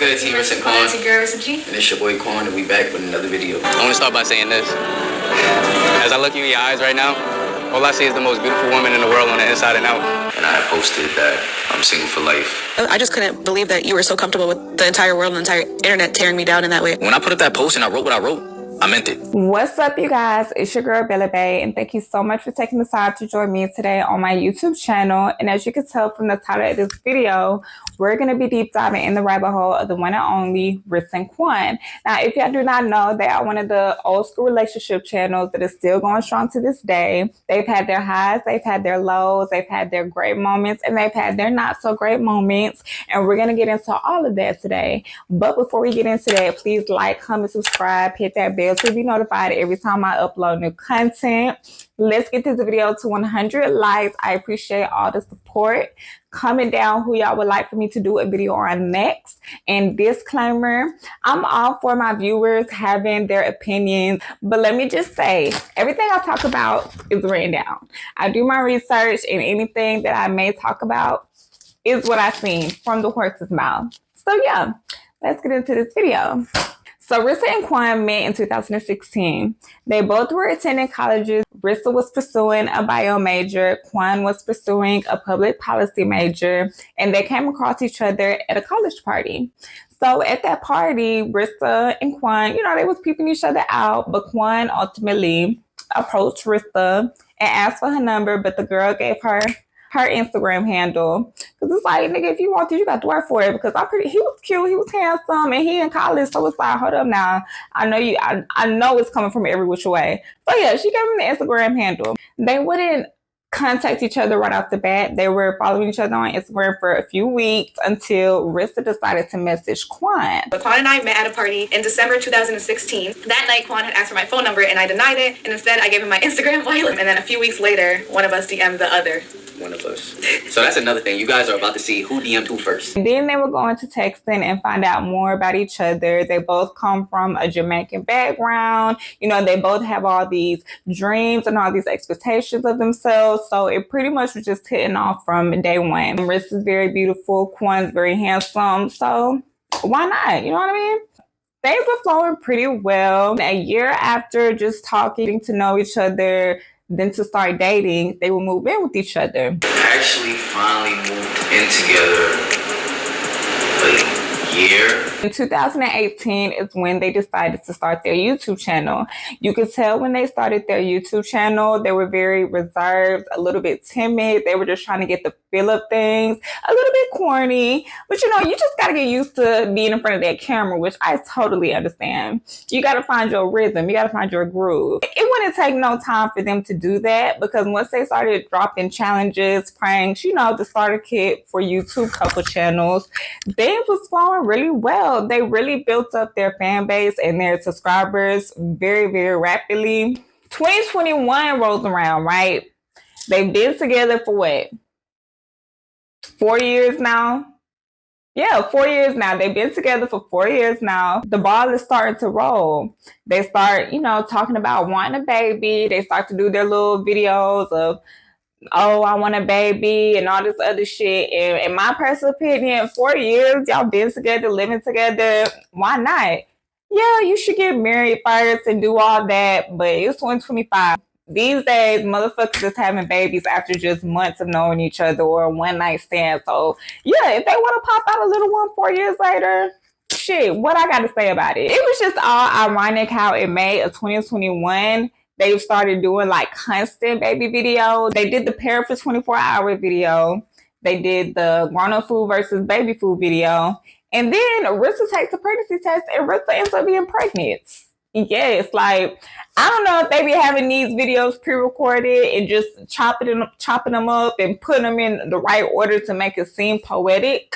good, Team Rissa&Quan? It's your girl, Rissa&G. And it's your boy Quan, and we back with another video. I want to start by saying this. As I look you in your eyes right now, all I see is the most beautiful woman in the world on the inside and out. And I posted that I'm single for life. I just couldn't believe that you were so comfortable with the entire world and the entire internet tearing me down in that way. When I put up that post and I wrote what I wrote, I meant it. What's up, you guys? It's your girl, Billy Bay, and thank you so much for taking the time to join me today on my YouTube channel. And as you can tell from the title of this video, we're going to be deep diving in the rabbit hole of the one and only Rissa&Quan. Now, if y'all do not know, they are one of the old school relationship channels that is still going strong to this day. They've had their highs, they've had their lows, they've had their great moments, and they've had their not so great moments. And we're going to get into all of that today. But before we get into that, please like, comment, subscribe, hit that bell to be notified every time I upload new content. Let's get this video to 100 likes. I appreciate all the support. Comment down who y'all would like for me to do a video on next. And disclaimer, I'm all for my viewers having their opinions, but let me just say, everything I talk about is written down. I do my research, and anything that I may talk about is what I've seen from the horse's mouth. So yeah, let's get into this video. So Rissa&Quan met in 2016. They both were attending colleges. Rissa was pursuing a bio major, Quan was pursuing a public policy major, and they came across each other at a college party. So at that party, Rissa and Quan, you know, they was peeping each other out, but Quan ultimately approached Rissa and asked for her number, but the girl gave her Instagram handle, because it's like, nigga, if you want to, you got to work for it, because he was cute, he was handsome, and he in college, so it's like, hold up now, I know it's coming from every which way. So yeah, she gave him the Instagram handle. They wouldn't contact each other right off the bat. They were following each other on Instagram for a few weeks until Rissa decided to message Quan. But Quan and I met at a party in December 2016. That night, Quan had asked for my phone number, and I denied it, and instead I gave him my Instagram bio. And then a few weeks later, one of us DM'd the other. One of us. So that's another thing. You guys are about to see who DM'd who first. And then they were going to texting and find out more about each other. They both come from a Jamaican background. You know, they both have all these dreams and all these expectations of themselves. So it pretty much was just hitting off from day one. Riss is very beautiful. Quan's very handsome. So why not? You know what I mean? Things were flowing pretty well. A year after just talking, getting to know each other, then to start dating, they would move in with each other. Actually finally moved in together like year. In 2018 is when they decided to start their YouTube channel. You could tell when they started their YouTube channel, they were very reserved, a little bit timid. They were just trying to get the feel of things, a little bit corny. But you know, you just got to get used to being in front of that camera, which I totally understand. You got to find your rhythm. You got to find your groove. It wouldn't take no time for them to do that, because once they started dropping challenges, pranks, you know, the starter kit for YouTube couple channels, things was flowing really well. They really built up their fan base and their subscribers very, very rapidly. 2021 rolls around, right? They've been together for what? 4 years now? Yeah, 4 years now. They've been together for 4 years now. The ball is starting to roll. They start, you know, talking about wanting a baby. They start to do their little videos of, oh, I want a baby and all this other shit. And in my personal opinion, 4 years, y'all been together, living together, why not? Yeah, you should get married first and do all that, but it's 2025. These days, motherfuckers is having babies after just months of knowing each other or a one-night stand. So, yeah, if they want to pop out a little one 4 years later, shit, what I got to say about it? It was just all ironic how in May of 2021, they started doing like constant baby videos. They did the Pair for 24-hour video. They did the grown-up food versus baby food video. And then Rissa takes a pregnancy test and Rissa ends up being pregnant. Yes, like, I don't know if they be having these videos pre-recorded and just chopping them up and putting them in the right order to make it seem poetic.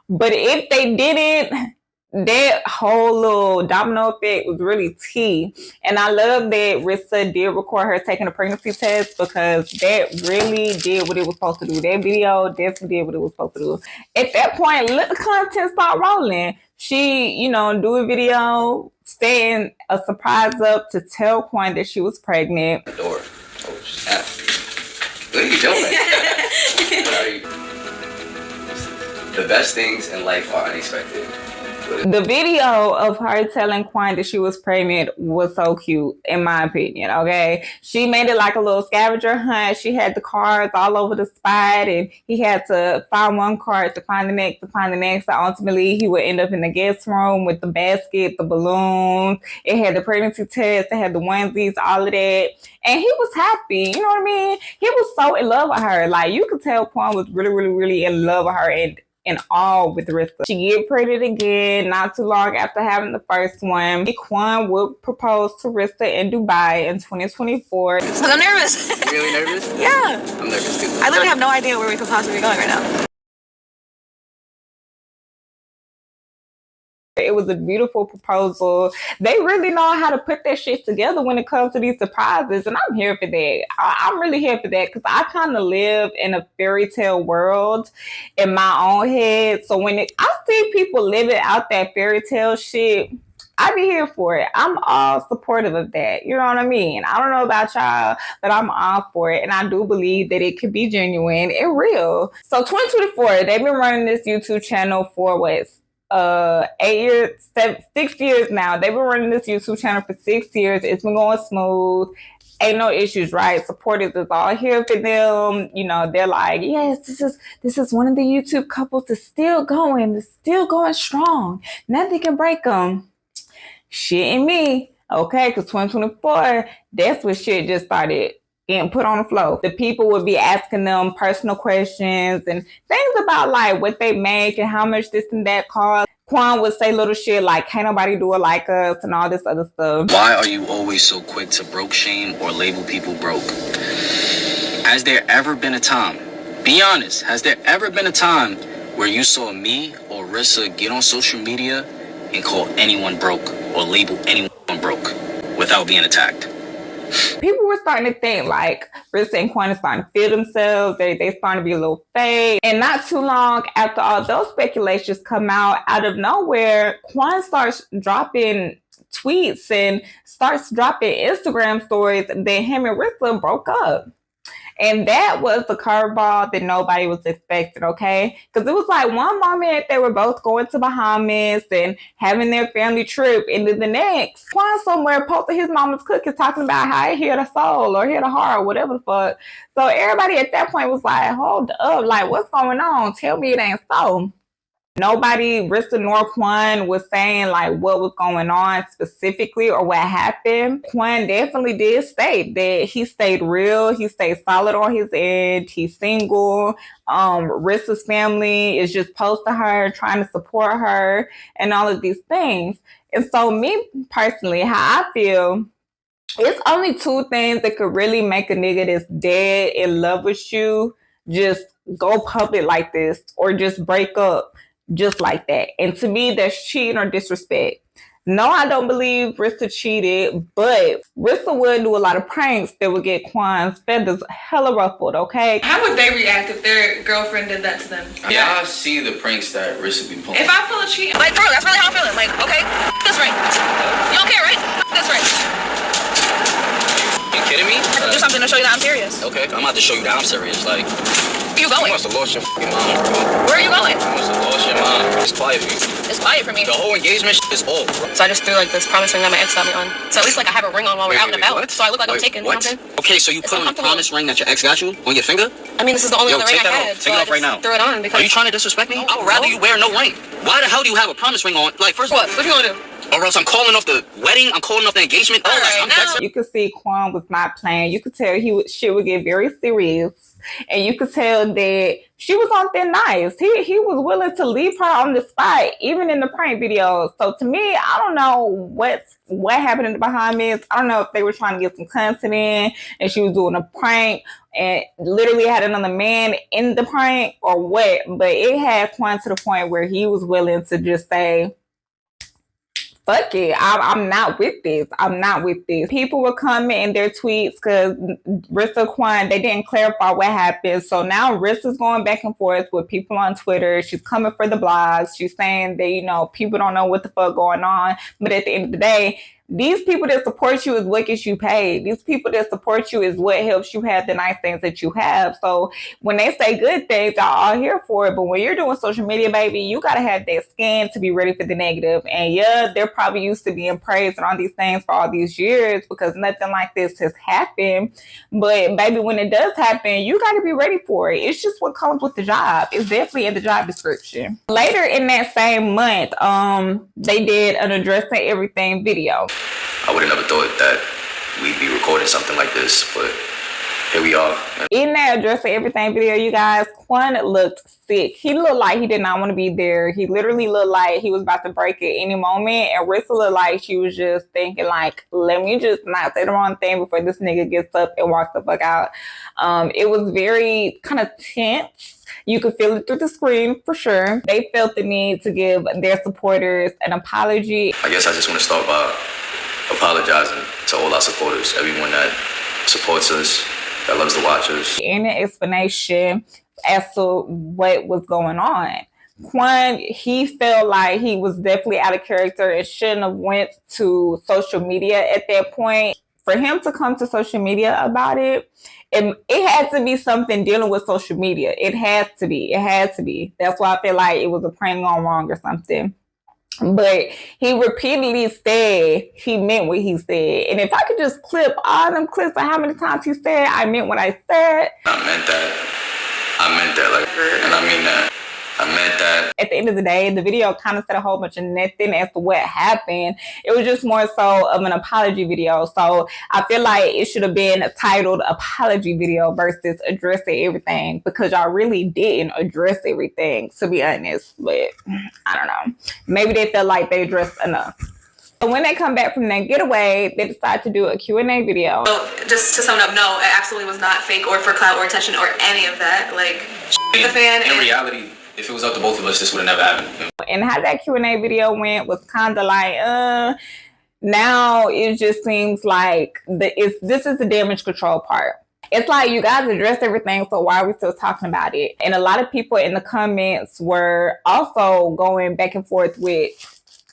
But if they didn't, that whole little domino effect was really tea. And I love that Rissa did record her taking a pregnancy test, because that really did what it was supposed to do. That video definitely did what it was supposed to do. At that point, let the content start rolling. She, you know, do a video, setting a surprise up to tell Quan that she was pregnant. The door. Oh, snap. What are you doing? The best things in life are unexpected. The video of her telling Quan that she was pregnant was so cute, in my opinion, okay? She made it like a little scavenger hunt. She had the cards all over the spot, and he had to find one card to find the next, to find the next. So ultimately, he would end up in the guest room with the basket, the balloons. It had the pregnancy test. It had the onesies, all of that. And he was happy, you know what I mean? He was so in love with her. Like, you could tell Quan was really, really, really in love with her and all with Rissa. She get pregnant again not too long after having the first one. Quan would propose to Rissa in Dubai in 2024. I'm nervous. You really nervous? Yeah. I'm nervous too. I literally have no idea where we could possibly be going right now. It was a beautiful proposal. They really know how to put that shit together when it comes to these surprises. And I'm here for that. I'm really here for that because I kind of live in a fairy tale world in my own head. So when I see people living out that fairy tale shit, I be here for it. I'm all supportive of that. You know what I mean? I don't know about y'all, but I'm all for it. And I do believe that it could be genuine and real. So 2024, they've been running this YouTube channel for 6 years now. They've been running this YouTube channel for 6 years. It's been going smooth. Ain't no issues, right? Supporters is all here for them. You know, they're like, yes, this is one of the YouTube couples that's still going strong. Nothing can break them. Shit in me. Okay, because 2024, that's when shit just started getting put on the floor. The people would be asking them personal questions and things about like what they make and how much this and that costs. Quan would say little shit like, can't nobody do it like us and all this other stuff. Why are you always so quick to broke shame or label people broke? Has there ever been a time, be honest, has there ever been a time where you saw me or Rissa get on social media and call anyone broke or label anyone broke without being attacked? People were starting to think like Rissa and Quan is starting to feel themselves. They starting to be a little fake. And not too long after all those speculations come out of nowhere, Quan starts dropping tweets and starts dropping Instagram stories that him and Rissa broke up. And that was the curveball that nobody was expecting, okay? Because it was like one moment they were both going to Bahamas and having their family trip, and then the next, Quan somewhere posted his mama's cookies talking about how he hit a soul or hit a heart or whatever the fuck. So everybody at that point was like, hold up, like what's going on? Tell me it ain't so. Nobody, Rissa nor Quan, was saying like what was going on specifically or what happened. Quan definitely did state that he stayed real. He stayed solid on his end. He's single. Rissa's family is just close to her, trying to support her and all of these things. And so me personally, how I feel, it's only two things that could really make a nigga that's dead in love with you just go public like this or just break up just like that. And to me, that's cheating or disrespect. No, I don't believe Rissa cheated, but Rissa would do a lot of pranks that would get Quan's feathers hella ruffled, okay? How would they react if their girlfriend did that to them? Yeah, I see the pranks that Rissa be pulling. If I feel a cheat, Like, bro, that's really how I'm feeling. Like, okay, this ring. You don't care, right? This ring. You kidding me? Do something to show you that I'm serious. Okay, I'm about to show you that I'm serious. Like, Where you going? you must have lost your f***ing mind, bro. Where are you going? You must have lost your mind. It's quiet for you. It's quiet for me. The whole engagement is off, bro. So I just threw like this promise ring that my ex got me on. So at least like I have a ring on while we're out and about. What? So I look like I'm Wait, taken. what? You know what I'm saying? Okay, so you It's put on a uncomfortable. promise ring that your ex got you on your finger? I mean, this is the only Yo, other ring take I that had. off. So Take it I off right just now. threw it on because. Are you trying to disrespect me? I would rather you wear no ring. Why the hell do you have a promise ring on? Like, first of all, What? What you gonna do? or else I'm calling off the wedding, I'm calling off the engagement. Oh, All like, right, I'm now- texting. You could see Quan was not playing. You could tell shit would get very serious. And you could tell that she was on thin ice. He was willing to leave her on the spot, even in the prank video. So to me, I don't know what happened in the Bahamas. I don't know if they were trying to get some content in and she was doing a prank and literally had another man in the prank or what. But it had Quan to the point where he was willing to just say, fuck it, I'm not with this. I'm not with this. People were coming in their tweets because Rissa&Quan, they didn't clarify what happened. So now Rissa's going back and forth with people on Twitter. She's coming for the blogs. She's saying that, you know, people don't know what the fuck going on. But at the end of the day, These people that support you is what gets you paid. These people that support you is what helps you have the nice things that you have. So when they say good things, y'all all here for it. But when you're doing social media, baby, you got to have that skin to be ready for the negative. And yeah, they're probably used to being praised and all these things for all these years because nothing like this has happened. But baby, when it does happen, you got to be ready for it. It's just what comes with the job. It's definitely in the job description. Later in that same month, they did an addressing everything video. I would have never thought that we'd be recording something like this, but here we are. In that addressing everything video, you guys, Quan looked sick. He looked like he did not want to be there. He literally looked like he was about to break at any moment. And Rissa looked like she was just thinking like, let me just not say the wrong thing before this nigga gets up and walks the fuck out. It was very kind of tense. You could feel it through the screen for sure. They felt the need to give their supporters an apology. I guess I just want to start by apologizing to all our supporters, everyone that supports us, that loves to watch us. In an explanation as to what was going on. Quan, he felt like he was definitely out of character and shouldn't have went to social media at that point. For him to come to social media about it, it had to be something dealing with social media. It had to be. It had to be. That's why I feel like it was a prank gone wrong or something. But he repeatedly said he meant what he said. And if I could just clip all them clips of how many times he said, I meant what I said. I meant that. Like, and I mean that. I meant that. At the end of the day, the video kind of said a whole bunch of nothing as to what happened. It was just more so of an apology video. So I feel like it should have been titled apology video versus addressing everything, because y'all really didn't address everything, to be honest. But I don't know. Maybe they felt like they addressed enough. So when they come back from that getaway, they decide to do a Q&A video. So just to sum it up, no, it absolutely was not fake or for clout or attention or any of that. Like, the fan. In reality, if it was up to both of us, this would have never happened. And how that Q&A video went was kind of like, now it just seems like this is the damage control part. It's like you guys addressed everything, so why are we still talking about it? And a lot of people in the comments were also going back and forth with,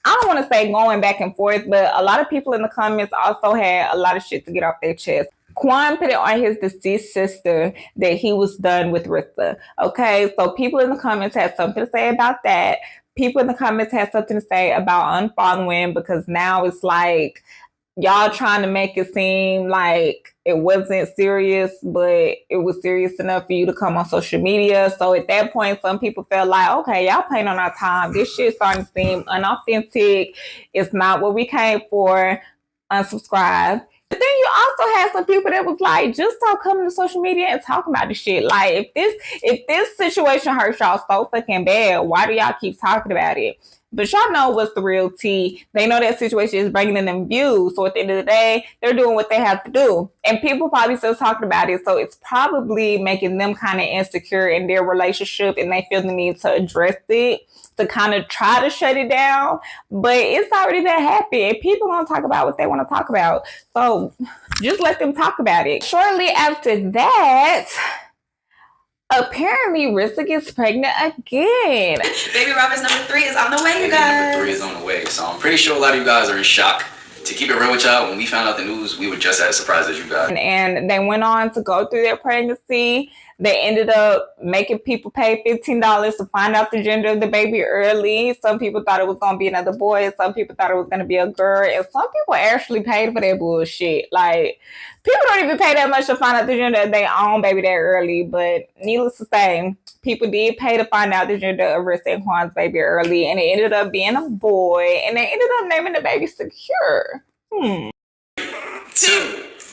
I don't want to say going back and forth, but a lot of people in the comments also had a lot of shit to get off their chest. Quan put it on his deceased sister that he was done with Rissa. Okay, so people in the comments had something to say about that. People in the comments had something to say about unfollowing, because now it's like y'all trying to make it seem like it wasn't serious, but it was serious enough for you to come on social media. So at that point, some people felt like, okay, y'all playing on our time. This shit starting to seem unauthentic. It's not what we came for. Unsubscribe. But then you also had some people that was like, just stop coming to social media and talking about this shit. Like, if this situation hurts y'all so fucking bad, why do y'all keep talking about it? But y'all know what's the real tea. They know that situation is bringing in them views. So at the end of the day, they're doing what they have to do. And people probably still talking about it. So it's probably making them kind of insecure in their relationship, and they feel the need to address it, to kind of try to shut it down. But it's already that happy, and people gonna talk about what they want to talk about. So just let them talk about it. Shortly after that, apparently Rissa gets pregnant again. Baby Robert's number 3 is on the way, you guys. Number 3 is on the way. So I'm pretty sure a lot of you guys are in shock. To keep it real with y'all, when we found out the news, we were just as surprised as you guys. And they went on to go through their pregnancy. They ended up making people pay $15 to find out the gender of the baby early. Some people thought it was going to be another boy. Some people thought it was going to be a girl. And some people actually paid for that bullshit. Like, people don't even pay that much to find out the gender of their own baby that early. But needless to say, people did pay to find out the gender of Rissa&Quan's baby early. And it ended up being a boy. And they ended up naming the baby Secure. 2,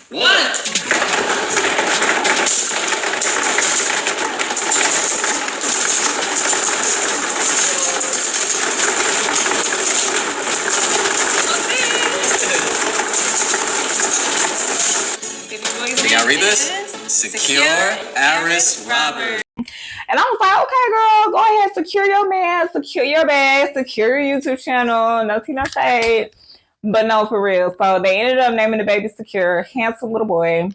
1. Can y'all read this? Secure Aris Robert. And I was like, okay, girl, go ahead, secure your man, secure your bag, secure your YouTube channel. No tea, no shade. But no, for real. So they ended up naming the baby Secure, handsome little boy.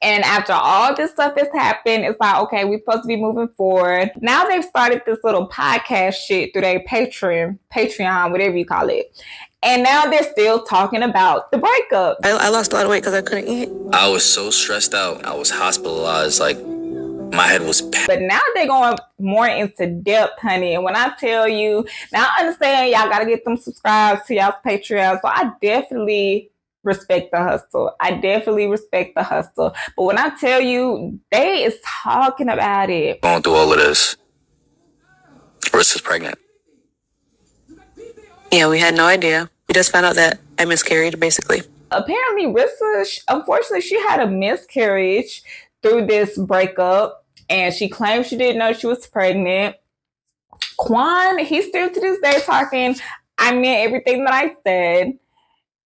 And after all this stuff has happened, it's like, okay, we're supposed to be moving forward. Now they've started this little podcast shit through their Patreon, whatever you call it. And now they're still talking about the breakup. I lost a lot of weight because I couldn't eat. I was so stressed out. I was hospitalized. Like, my head was packed. But now they're going more into depth, honey. And when I tell you, now I understand y'all got to get them subscribed to y'all's Patreon. So I definitely respect the hustle. I definitely respect the hustle. But when I tell you, they is talking about it. Going through all of this. Riss is pregnant. Yeah, we had no idea. We just found out that I miscarried, basically. Apparently, Rissa, unfortunately, she had a miscarriage through this breakup. And she claimed she didn't know she was pregnant. Quan, he's still to this day talking, I meant everything that I said.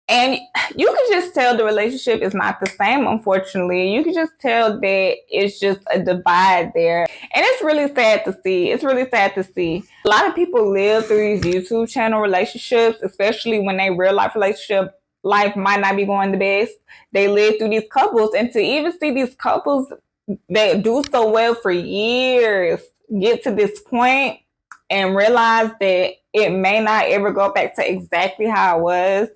And you can just tell the relationship is not the same, unfortunately. You can just tell that it's just a divide there. And it's really sad to see. It's really sad to see. A lot of people live through these YouTube channel relationships, especially when they real life relationship life might not be going the best. They live through these couples. And to even see these couples that do so well for years get to this point and realize that it may not ever go back to exactly how it was,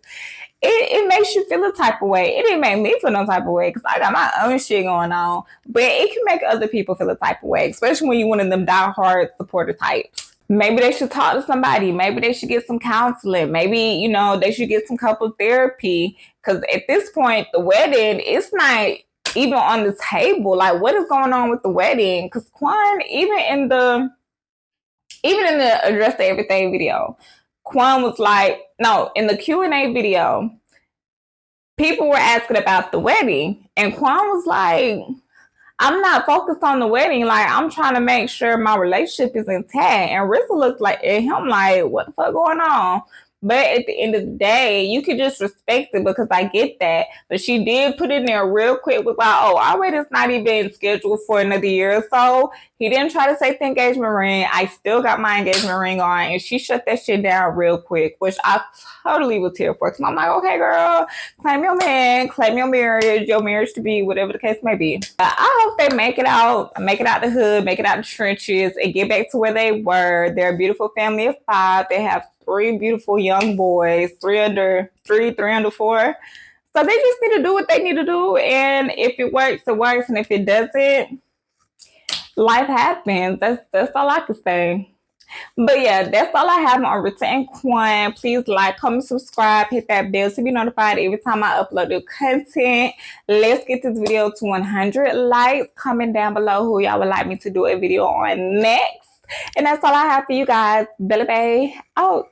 it makes you feel a type of way. It didn't make me feel no type of way because I got my own shit going on, but it can make other people feel a type of way, especially when you're one of them diehard supporter types. Maybe they should talk to somebody. Maybe they should get some counseling. Maybe, you know, they should get some couple therapy, because at this point, the wedding, it's not even on the table. Like, what is going on with the wedding? Because Quan, even in the Address to Everything video, Quan was like, no, in the Q&A video, people were asking about the wedding. And Quan was like, I'm not focused on the wedding. Like, I'm trying to make sure my relationship is intact. And Rissa looked like at him like, what the fuck going on? But at the end of the day, you could just respect it because I get that. But she did put in there real quick with like, oh, our wedding's not even scheduled for another year or so. He didn't try to say the engagement ring. I still got my engagement ring on. And she shut that shit down real quick, which I totally was here for. So I'm like, okay, girl, claim your man, claim your marriage to be, whatever the case may be. I hope they make it out the hood, make it out the trenches, and get back to where they were. They're a beautiful family of 5. They have 3 beautiful young boys, 3 under 4. So they just need to do what they need to do. And if it works, it works. And if it doesn't, life happens. That's all I can say. But yeah, that's all I have on Rissa&Quan. Please like, comment, subscribe, hit that bell to be notified every time I upload new content. Let's get this video to 100 likes. Comment down below who y'all would like me to do a video on next. And that's all I have for you guys. Belly Bay out.